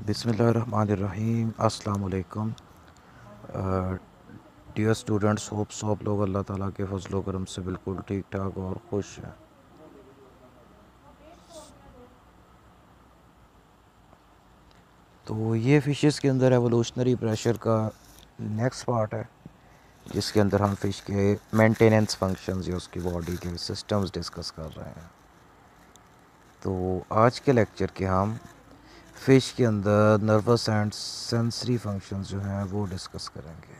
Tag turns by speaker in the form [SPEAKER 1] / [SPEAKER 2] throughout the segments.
[SPEAKER 1] बिस्मिल्लाहिर्रहमानिर्रहीम अस्सलाम वालेकुम। डियर स्टूडेंट्स, होप सो आप लोग अल्लाह ताला के फजल व करम से बिल्कुल ठीक ठाक और खुश हैं। तो ये फ़िशेस के अंदर एवोल्यूशनरी प्रेशर का नेक्स्ट पार्ट है, जिसके अंदर हम फ़िश के मेंटेनेंस फंक्शंस या उसकी बॉडी के सिस्टम्स डिस्कस कर रहे हैं। तो आज के लेक्चर के हम फ़िश के अंदर नर्वस एंड सेंसरी फंक्शंस जो हैं वो डिस्कस करेंगे।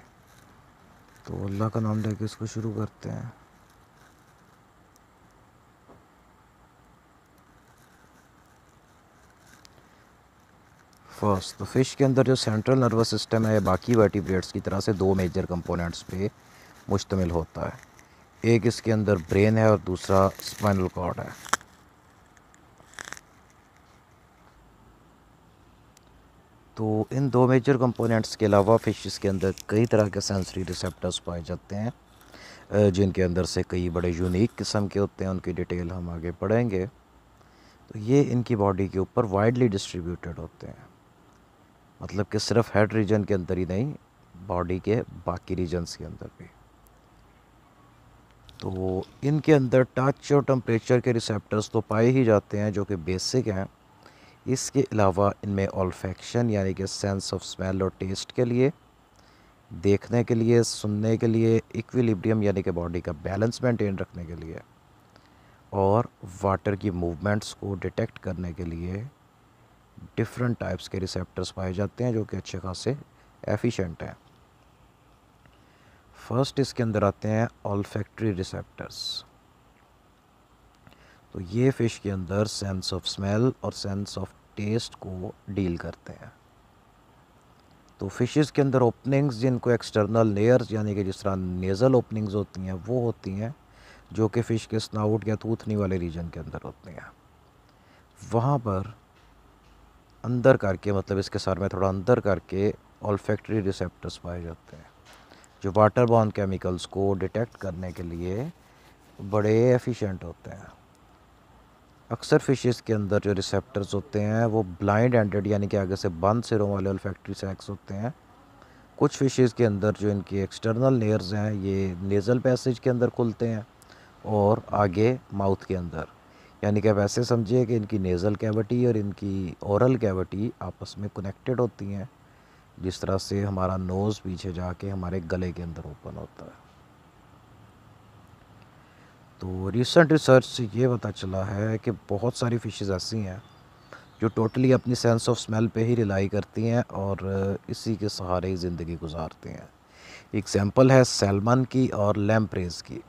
[SPEAKER 1] तो अल्लाह का नाम लेके इसको शुरू करते हैं। फर्स्ट, तो फ़िश के अंदर जो सेंट्रल नर्वस सिस्टम है बाकी वर्टिब्रेट्स की तरह से दो मेजर कंपोनेंट्स पे मुश्तमिल होता है। एक इसके अंदर ब्रेन है और दूसरा स्पाइनल कॉर्ड है। तो इन दो मेजर कंपोनेंट्स के अलावा फ़िशेस के अंदर कई तरह के सेंसरी रिसेप्टर्स पाए जाते हैं, जिनके अंदर से कई बड़े यूनिक किस्म के होते हैं। उनकी डिटेल हम आगे पढ़ेंगे। तो ये इनकी बॉडी के ऊपर वाइडली डिस्ट्रीब्यूटेड होते हैं, मतलब कि सिर्फ हेड रीजन के अंदर ही नहीं, बॉडी के बाकी रीजन्स के अंदर भी। तो इनके अंदर टच और टेम्परेचर के रिसेप्टर्स तो पाए ही जाते हैं, जो कि बेसिक हैं। इसके अलावा इनमें ऑल्फैक्शन यानी कि सेंस ऑफ स्मेल और टेस्ट के लिए, देखने के लिए, सुनने के लिए, इक्विलिब्रियम यानी कि बॉडी का बैलेंस मेंटेन रखने के लिए, और वाटर की मूवमेंट्स को डिटेक्ट करने के लिए डिफरेंट टाइप्स के रिसेप्टर्स पाए जाते हैं, जो कि अच्छे खासे एफिशिएंट हैं। फर्स्ट इसके अंदर आते हैं ऑल्फैक्टरी रिसेप्टर्स। तो ये फ़िश के अंदर सेंस ऑफ स्मेल और सेंस ऑफ टेस्ट को डील करते हैं। तो फ़िशेस के अंदर ओपनिंग्स, जिनको एक्सटर्नल लेयर्स यानी कि जिस तरह नेज़ल ओपनिंग्स होती हैं, वो होती हैं जो कि फ़िश के स्नाउट या थूथनी वाले रीजन के अंदर होती हैं। वहाँ पर अंदर करके, मतलब इसके सर में थोड़ा अंदर करके ऑल्फैक्टरी रिसेप्टर्स पाए जाते हैं, जो वाटर बॉर्न केमिकल्स को डिटेक्ट करने के लिए बड़े एफिशिएंट होते हैं। अक्सर फ़िशेस के अंदर जो रिसेप्टर्स होते हैं वो ब्लाइंड एंडेड यानी कि आगे से बंद सिरों वाले ऑल्फैक्टरी सैक्स होते हैं। कुछ फ़िशेस के अंदर जो इनकी एक्सटर्नल लेयर्स हैं ये नेज़ल पैसेज के अंदर खुलते हैं और आगे माउथ के अंदर, यानी कि आप ऐसे समझिए कि इनकी नेज़ल कैविटी और इनकी ओरल कैविटी आपस में कनेक्टेड होती हैं, जिस तरह से हमारा नोज़ पीछे जाके हमारे गले के अंदर ओपन होता है। तो रिसेंट रिसर्च से ये पता चला है कि बहुत सारी फ़िशेस ऐसी हैं जो टोटली अपनी सेंस ऑफ स्मेल पे ही रिलाई करती हैं और इसी के सहारे ही ज़िंदगी गुजारती हैं। एग्ज़ाम्पल है सैल्मन की और लैम्प्रेस की।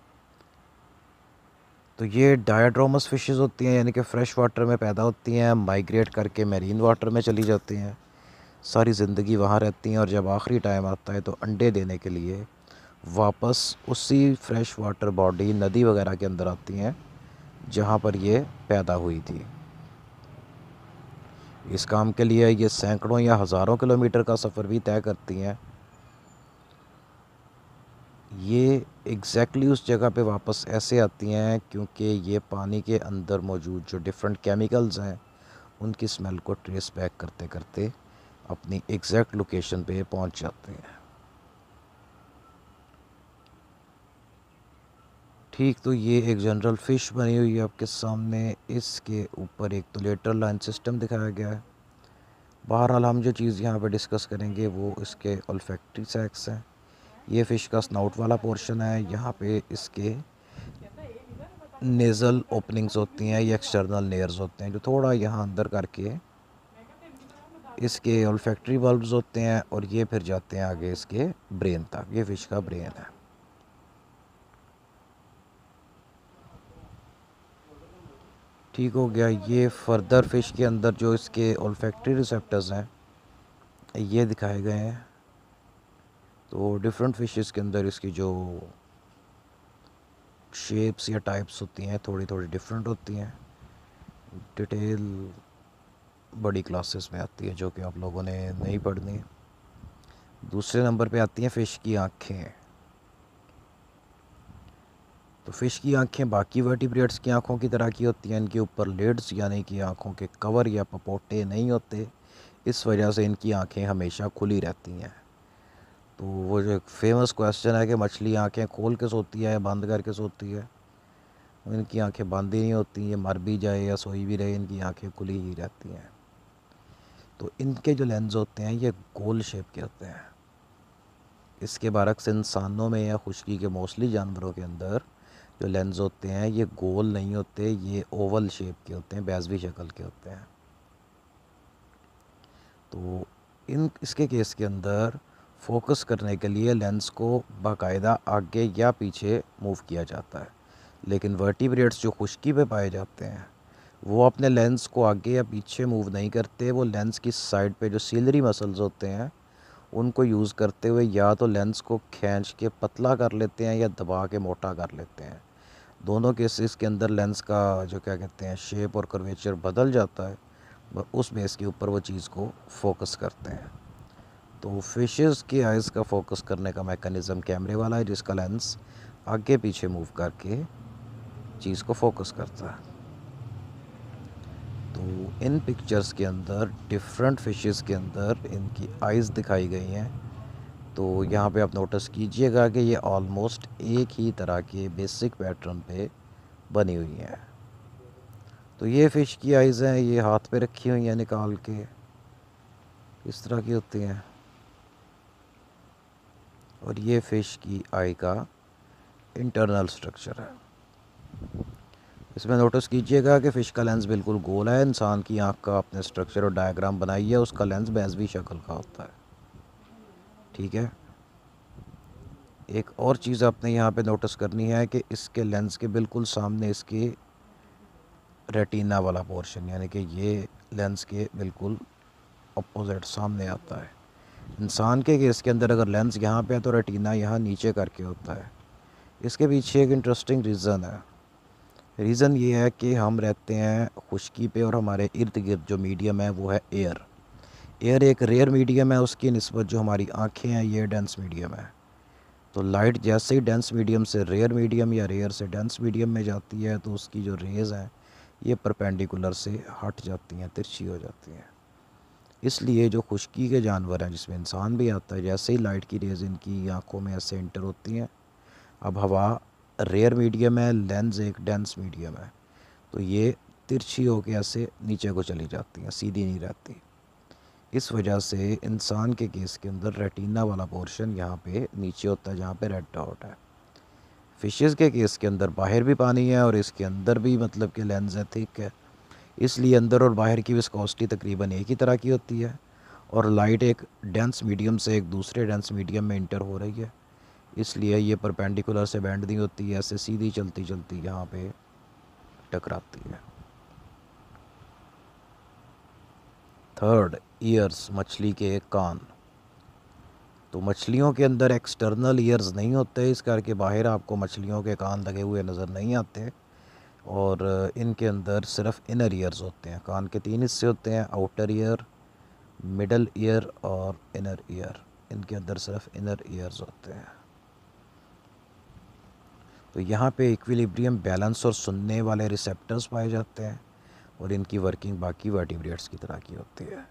[SPEAKER 1] तो ये डायड्रोमस फ़िशेस होती हैं, यानी कि फ़्रेश वाटर में पैदा होती हैं, माइग्रेट करके मैरीन वाटर में चली जाती हैं, सारी ज़िंदगी वहाँ रहती हैं, और जब आखिरी टाइम आता है तो अंडे देने के लिए वापस उसी फ्रेश वाटर बॉडी नदी वगैरह के अंदर आती हैं जहाँ पर ये पैदा हुई थी। इस काम के लिए ये सैकड़ों या हज़ारों किलोमीटर का सफ़र भी तय करती हैं। ये एग्जैक्टली उस जगह पे वापस ऐसे आती हैं क्योंकि ये पानी के अंदर मौजूद जो डिफरेंट केमिकल्स हैं उनकी स्मेल को ट्रेस बैक करते करते अपनी एग्जैक्ट लोकेशन पे पहुंच जाते हैं। ठीक, तो ये एक जनरल फ़िश बनी हुई है आपके सामने। इसके ऊपर एक तो लेटरल लाइन सिस्टम दिखाया गया है। बहरहाल हम जो चीज़ यहाँ पे डिस्कस करेंगे वो इसके ऑल्फैक्टरी सैक्स हैं। ये फ़िश का स्नाउट वाला पोर्शन है, यहाँ पे इसके नेज़ल ओपनिंग्स होती हैं, ये एक्सटर्नल लेयर्स होते हैं जो थोड़ा यहाँ अंदर करके इसके ऑल्फैक्टरी बल्ब्स होते हैं, और ये फिर जाते हैं आगे इसके ब्रेन तक। ये फ़िश का ब्रेन है। ठीक हो गया। ये फर्दर फ़िश के अंदर जो इसके ऑल्फैक्टरी रिसेप्टर्स हैं ये दिखाए गए हैं। तो डिफरेंट फ़िशेस के अंदर इसकी जो शेप्स या टाइप्स होती हैं थोड़ी थोड़ी डिफरेंट होती हैं। डिटेल बड़ी क्लासेस में आती है जो कि आप लोगों ने नहीं पढ़नी। दूसरे नंबर पे आती हैं फ़िश की आँखें। तो फ़िश की आँखें बाकी वर्टिब्रेट्स की आँखों की तरह की होती हैं। इनके ऊपर लिड्स यानी कि आँखों के कवर या पपोटे नहीं होते। इस वजह से इनकी आंखें हमेशा खुली रहती हैं। तो वो जो एक फेमस क्वेश्चन है कि मछली आंखें खोल के सोती है या बंद करके सोती है, इनकी आंखें बंद ही नहीं होती, ये मर भी जाए या सोई भी रहे इनकी आंखें खुली ही रहती हैं। तो इनके जो लेंस होते हैं ये गोल शेप के होते हैं। इसके बरक्स इंसानों में या खुश्की के मोस्टली जानवरों के अंदर जो लेंस होते हैं ये गोल नहीं होते, ये ओवल शेप के होते हैं, बेज़वी शक्ल के होते हैं। तो इसके केस के अंदर फोकस करने के लिए लेंस को बाकायदा आगे या पीछे मूव किया जाता है, लेकिन वर्टिब्रेट्स जो खुश्की पे पाए जाते हैं वो अपने लेंस को आगे या पीछे मूव नहीं करते। वो लेंस की साइड पे जो सीलरी मसल्स होते हैं उनको यूज़ करते हुए या तो लेंस को खींच के पतला कर लेते हैं या दबा के मोटा कर लेते हैं। दोनों केसेस के अंदर लेंस का जो क्या कहते हैं शेप और कर्वेचर बदल जाता है, उस बेस के ऊपर वो चीज़ को फोकस करते हैं। तो फिशेस की आइज़ का फोकस करने का मैकेनिज़्म कैमरे वाला है, जिसका लेंस आगे पीछे मूव करके चीज़ को फोकस करता है। तो इन पिक्चर्स के अंदर डिफरेंट फिशेस के अंदर इनकी आइज़ दिखाई गई हैं। तो यहाँ पे आप नोटिस कीजिएगा कि ये ऑलमोस्ट एक ही तरह के बेसिक पैटर्न पे बनी हुई हैं। तो ये फ़िश की आइज़ हैं, ये हाथ पे रखी हुई हैं निकाल के, इस तरह की होती हैं। और ये फ़िश की आई का इंटरनल स्ट्रक्चर है। इसमें नोटिस कीजिएगा कि फ़िश का लेंस बिल्कुल गोल है। इंसान की आँख का आपने स्ट्रक्चर और डायग्राम बनाई है, उसका लेंस बेज़वी शक्ल का होता है। ठीक है। एक और चीज़ आपने यहाँ पे नोटिस करनी है कि इसके लेंस के बिल्कुल सामने इसके रेटिना वाला पोर्शन, यानी कि ये लेंस के बिल्कुल अपोजिट सामने आता है। इंसान के केस के अंदर अगर लेंस यहाँ पे है तो रेटिना यहाँ नीचे करके होता है। इसके पीछे एक इंटरेस्टिंग रीज़न है। रीज़न ये है कि हम रहते हैं खुश्की पे और हमारे इर्द गिर्द जो मीडियम है वो है एयर। एयर एक रेयर मीडियम है, उसकी निस्बत जो हमारी आँखें हैं ये डेंस मीडियम है। तो लाइट जैसे ही डेंस मीडियम से रेयर मीडियम या रेयर से डेंस मीडियम में जाती है तो उसकी जो रेज़ हैं ये परपेंडिकुलर से हट जाती हैं, तिरछी हो जाती हैं। इसलिए जो खुश्की के जानवर हैं जिसमें इंसान भी आता है, जैसे ही लाइट की रेज़ इनकी आँखों में ऐसे इंटर होती हैं, अब हवा रेयर मीडियम है, लेंस एक डेंस मीडियम है, तो ये तिरछी होकर ऐसे नीचे को चली जाती हैं, सीधी नहीं रहती। इस वजह से इंसान के केस के अंदर रेटिना वाला पोर्शन यहाँ पे नीचे होता है जहाँ पे रेड डॉट है। फिशेस के केस के अंदर बाहर भी पानी है और इसके अंदर भी मतलब कि लेंस है, थिक है, इसलिए अंदर और बाहर की विस्कोसिटी तकरीबन एक ही तरह की होती है और लाइट एक डेंस मीडियम से एक दूसरे डेंस मीडियम में इंटर हो रही है, इसलिए ये परपेंडिकुलर से बैंड नहीं होती है, ऐसे सीधी चलती चलती यहाँ पे टकराती है। थर्ड, ईयर्स, मछली के कान। तो मछलियों के अंदर एक्सटर्नल ईयर्स नहीं होते, इस करके बाहर आपको मछलियों के कान लगे हुए नज़र नहीं आते, और इनके अंदर सिर्फ इनर ईयर्स होते हैं। कान के 3 हिस्से होते हैं, आउटर ईयर, मिडल ईयर और इनर ईयर। इनके अंदर सिर्फ इनर ईयर्स होते हैं। तो यहाँ पे इक्विलिब्रियम, बैलेंस और सुनने वाले रिसेप्टर्स पाए जाते हैं और इनकी वर्किंग बाकी वर्टिब्रेट्स की तरह की होती है।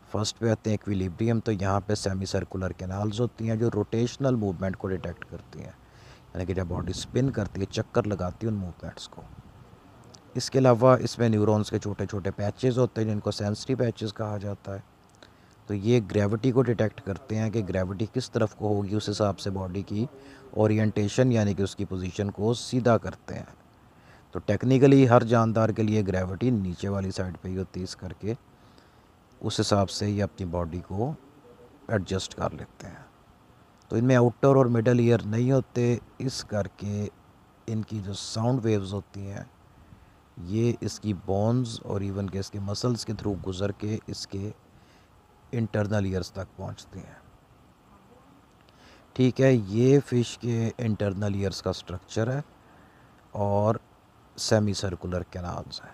[SPEAKER 1] फर्स्ट पे आते हैं इक्विलिब्रियम। तो यहाँ पे सेमी सर्कुलर कैनाल्स होती हैं जो रोटेशनल मूवमेंट को डिटेक्ट करती हैं, यानी कि जब बॉडी स्पिन करती है, चक्कर लगाती है उन मूवमेंट्स को। इसके अलावा इसमें न्यूरॉन्स के छोटे छोटे पैचेस होते हैं जिनको सेंसरी पैचेस कहा जाता है। तो ये ग्रेविटी को डिटेक्ट करते हैं कि ग्रेविटी किस तरफ को होगी, उस हिसाब से बॉडी की ओरिएंटेशन यानी कि उसकी पोजीशन को सीधा करते हैं। तो टेक्निकली हर जानदार के लिए ग्रेविटी नीचे वाली साइड पे ही होती है, इस करके उस हिसाब से ये अपनी बॉडी को एडजस्ट कर लेते हैं। तो इनमें आउटर और मिडल ईयर नहीं होते, इस करके इनकी जो साउंड वेव्स होती हैं ये इसकी बोन्स और इवन के इसके मसल्स के थ्रू गुज़र के इसके इंटरनल ईयर्स तक पहुंचती हैं। ठीक है, ये फ़िश के इंटरनल ईयर्स का स्ट्रक्चर है और सेमी सर्कुलर कैनाल्स हैं।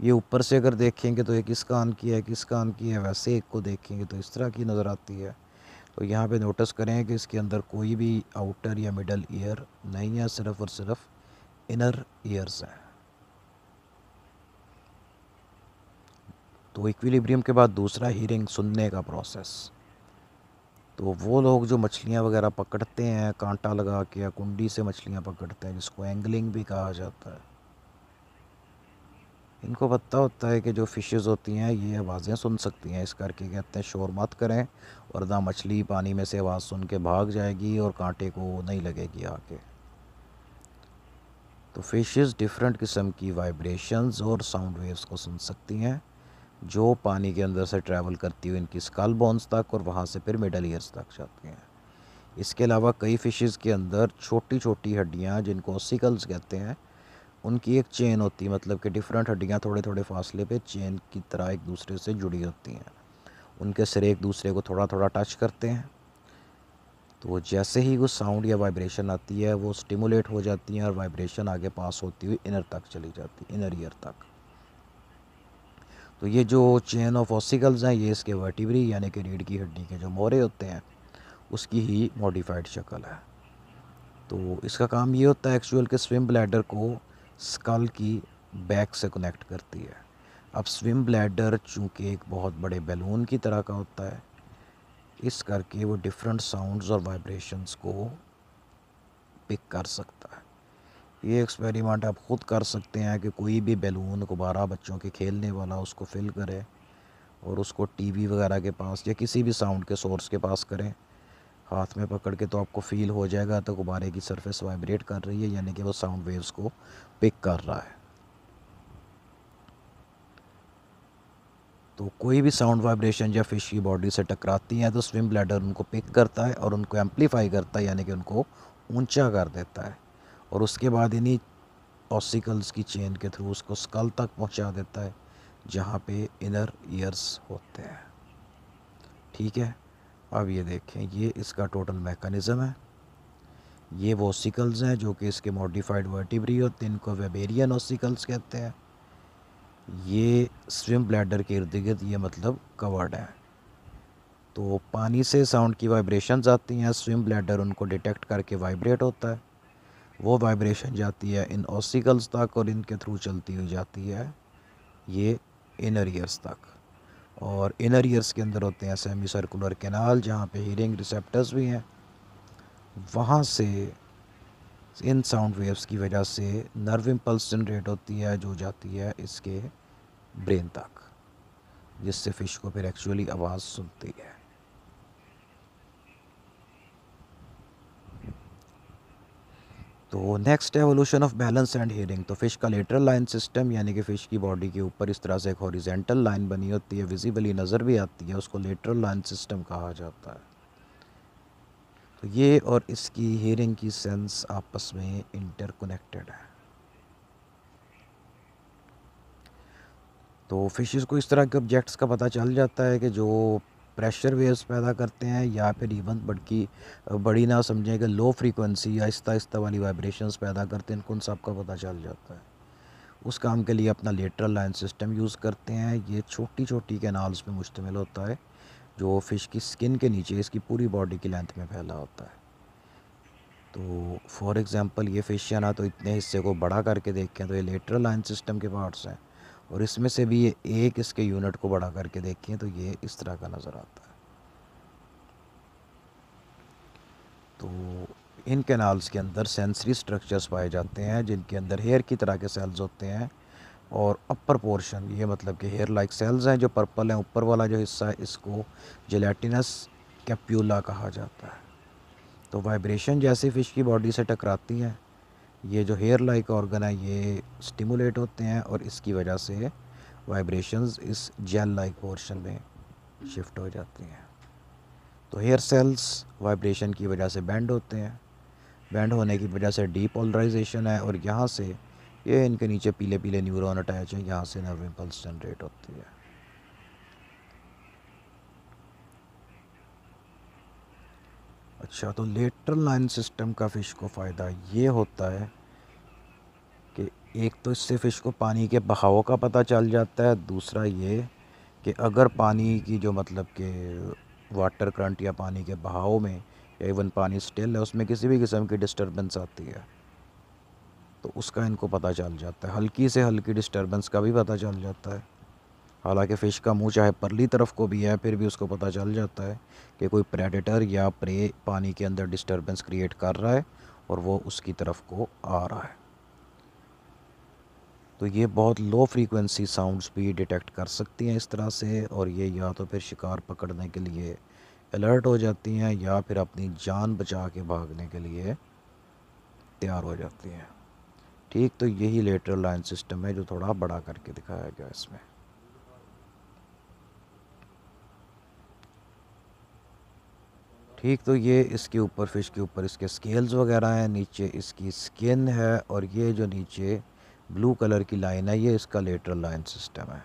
[SPEAKER 1] ये ऊपर से अगर देखेंगे तो एक इस कान की है, किस कान की है, वैसे एक को देखेंगे तो इस तरह की नज़र आती है। तो यहाँ पे नोटिस करें कि इसके अंदर कोई भी आउटर या मिडल ईयर नहीं है, सिर्फ़ और सिर्फ इनर ईयर्स हैं। तो इक्विलिब्रियम के बाद दूसरा हीरिंग, सुनने का प्रोसेस। तो वो लोग जो मछलियाँ वगैरह पकड़ते हैं कांटा लगा के या कुंडी से मछलियाँ पकड़ते हैं, जिसको एंगलिंग भी कहा जाता है, इनको पता होता है कि जो फिशेस होती हैं ये आवाज़ें सुन सकती हैं, इस करके कहते हैं शोर मत करें, वरना मछली पानी में से आवाज़ सुन के भाग जाएगी और कांटे को नहीं लगेगी आके। तो फिशेस डिफरेंट किस्म की वाइब्रेशंस और साउंड वेव्स को सुन सकती हैं, जो पानी के अंदर से ट्रैवल करती हुई इनकी स्कल बोन्स तक और वहाँ से फिर मिडल ईयर्स तक जाती हैं। इसके अलावा कई फिशेस के अंदर छोटी छोटी हड्डियाँ, जिनको ऑसिकल्स कहते हैं, उनकी एक चेन होती है, मतलब कि डिफरेंट हड्डियाँ थोड़े थोड़े फासले पे चेन की तरह एक दूसरे से जुड़ी होती हैं। उनके सिरे एक दूसरे को थोड़ा थोड़ा टच करते हैं, तो जैसे ही वो साउंड या वाइब्रेशन आती है वो स्टिमुलेट हो जाती हैं और वाइब्रेशन आगे पास होती हुई इनर तक चली जाती है, इनर ईयर तक। तो ये जो चेन ऑफ ऑसिकल्स हैं ये इसके वर्टिब्री यानी कि रीढ़ की हड्डी के जो मोरे होते हैं उसकी ही मॉडिफाइड शक्ल है। तो इसका काम ये होता है एक्चुअल के स्विम ब्लैडर को स्कल की बैक से कनेक्ट करती है। अब स्विम ब्लैडर चूँकि एक बहुत बड़े बैलून की तरह का होता है, इस करके वो डिफरेंट साउंड्स और वाइब्रेशंस को पिक कर सकता है। ये एक्सपेरिमेंट आप ख़ुद कर सकते हैं कि कोई भी बैलून गुब्बारा बच्चों के खेलने वाला उसको फिल करें और उसको टीवी वगैरह के पास या किसी भी साउंड के सोर्स के पास करें, हाथ में पकड़ के, तो आपको फ़ील हो जाएगा तो गुब्बारे की सरफेस वाइब्रेट कर रही है, यानी कि वो साउंड वेव्स को पिक कर रहा है। तो कोई भी साउंड वाइब्रेशन या फिश की बॉडी से टकराती हैं तो स्विम ब्लैडर उनको पिक करता है और उनको एम्पलीफाई करता है, यानी कि उनको ऊंचा कर देता है, और उसके बाद इन्हीं ऑसिकल्स की चेन के थ्रू उसको स्कल तक पहुंचा देता है, जहां पे इनर ईयर्स होते हैं। ठीक है, अब ये देखें, ये इसका टोटल मैकेनिज़्म है। ये वो ऑसिकल्स हैं जो कि इसके मॉडिफाइड वर्टिब्री होते हैं, इनको वेबेरियन ऑसिकल्स कहते हैं। ये स्विम ब्लैडर के इर्द गिर्द ये मतलब कवर्ड है। तो पानी से साउंड की वाइब्रेशंस आती हैं, स्विम ब्लैडर उनको डिटेक्ट करके वाइब्रेट होता है, वो वाइब्रेशन जाती है इन ऑसिकल्स तक और इनके थ्रू चलती हुई जाती है ये इनर ईयर्स तक। और इनर ईयर्स के अंदर होते हैं सेमी सर्कुलर कैनाल, जहाँ पे हीरिंग रिसेप्टर्स भी हैं। वहाँ से इन साउंड वेव्स की वजह से नर्व इम्पल्स जनरेट होती है, जो जाती है इसके ब्रेन तक, जिससे फ़िश को फिर एक्चुअली आवाज़ सुनती है। तो next evolution of balance and hearing. तो फ़िश का लेटरल लाइन सिस्टम, यानी कि फ़िश की बॉडी के ऊपर इस तरह से एक हॉरिजेंटल लाइन बनी होती है, विजिबली नज़र भी आती है, उसको लेटरल लाइन सिस्टम कहा जाता है। तो ये और इसकी हियरिंग की सेंस आपस में इंटरकनेक्टेड है। तो फिशेस को इस तरह के ऑब्जेक्ट्स का पता चल जाता है कि जो प्रेशर वेव्स पैदा करते हैं, या फिर इवन बड़ी ना समझें कि लो फ्रीक्वेंसी या आहिस्ता आहिस्ता वाली वाइब्रेशंस पैदा करते हैं, इनको उन सब का पता चल जाता है। उस काम के लिए अपना लेटरल लाइन सिस्टम यूज़ करते हैं। ये छोटी छोटी कैनाल्स पे मुश्तमिल होता है, जो फ़िश की स्किन के नीचे इसकी पूरी बॉडी की लेंथ में फैला होता है। तो फॉर एग्ज़ाम्पल ये फ़िश है ना, तो इतने हिस्से को बड़ा करके देखें तो ये लेटरल लाइन सिस्टम के पार्ट्स हैं, और इसमें से भी ये एक इसके यूनिट को बड़ा करके देखें तो ये इस तरह का नज़र आता है। तो इन कैनाल्स के अंदर सेंसरी स्ट्रक्चर्स पाए जाते हैं, जिनके अंदर हेयर की तरह के सेल्स होते हैं, और अपर पोर्शन, ये मतलब कि हेयर लाइक सेल्स हैं जो पर्पल हैं, ऊपर वाला जो हिस्सा है इसको जेलेटिनस कैप्यूला कहा जाता है। तो वाइब्रेशन जैसे फ़िश की बॉडी से टकराती हैं, ये जो हेयर लाइक ऑर्गन है ये स्टिमुलेट होते हैं, और इसकी वजह से वाइब्रेशंस इस जेल लाइक पोर्शन में शिफ्ट हो जाती हैं। तो हेयर सेल्स वाइब्रेशन की वजह से बैंड होते हैं, बैंड होने की वजह से डीपोलराइजेशन है, और यहाँ से ये इनके नीचे पीले पीले न्यूरॉन अटैच हैं, यहाँ से नर्व इम्पल्स जनरेट होती है। अच्छा, तो लेटरल लाइन सिस्टम का फ़िश को फ़ायदा ये होता है कि एक तो इससे फ़िश को पानी के बहाव का पता चल जाता है, दूसरा ये कि अगर पानी की जो मतलब कि वाटर करंट या पानी के बहाव में, या इवन पानी स्टिल है, उसमें किसी भी किस्म की डिस्टर्बेंस आती है तो उसका इनको पता चल जाता है। हल्की से हल्की डिस्टर्बेंस का भी पता चल जाता है। हालांकि फ़िश का मुंह चाहे परली तरफ को भी है, फिर भी उसको पता चल जाता है कि कोई प्रेडेटर या प्रे पानी के अंदर डिस्टरबेंस क्रिएट कर रहा है और वो उसकी तरफ को आ रहा है। तो ये बहुत लो फ्रीक्वेंसी साउंड्स भी डिटेक्ट कर सकती हैं इस तरह से, और ये या तो फिर शिकार पकड़ने के लिए अलर्ट हो जाती हैं या फिर अपनी जान बचा के भागने के लिए तैयार हो जाती हैं। ठीक, तो यही लेटरल लाइन सिस्टम है जो थोड़ा बड़ा करके दिखाया गया इसमें। ठीक, तो ये इसके ऊपर फ़िश के ऊपर इसके स्केल्स वगैरह हैं, नीचे इसकी स्किन है, और ये जो नीचे ब्लू कलर की लाइन है ये इसका लेटरल लाइन सिस्टम है।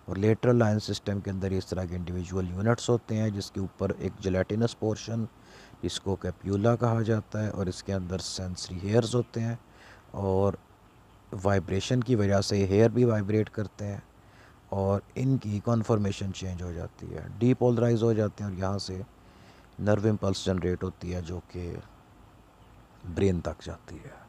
[SPEAKER 1] और लेटरल लाइन सिस्टम के अंदर इस तरह के इंडिविजुअल यूनिट्स होते हैं, जिसके ऊपर एक जेलेटिनस पोर्शन जिसको कैप्यूला कहा जाता है, और इसके अंदर सेंसरी हेयर्स होते हैं, और वाइब्रेशन की वजह से हेयर भी वाइब्रेट करते हैं और इनकी कॉन्फर्मेशन चेंज हो जाती है, डीपोलराइज हो जाते हैं, और यहाँ से नर्व इम्पल्स जनरेट होती है जो कि ब्रेन तक जाती है।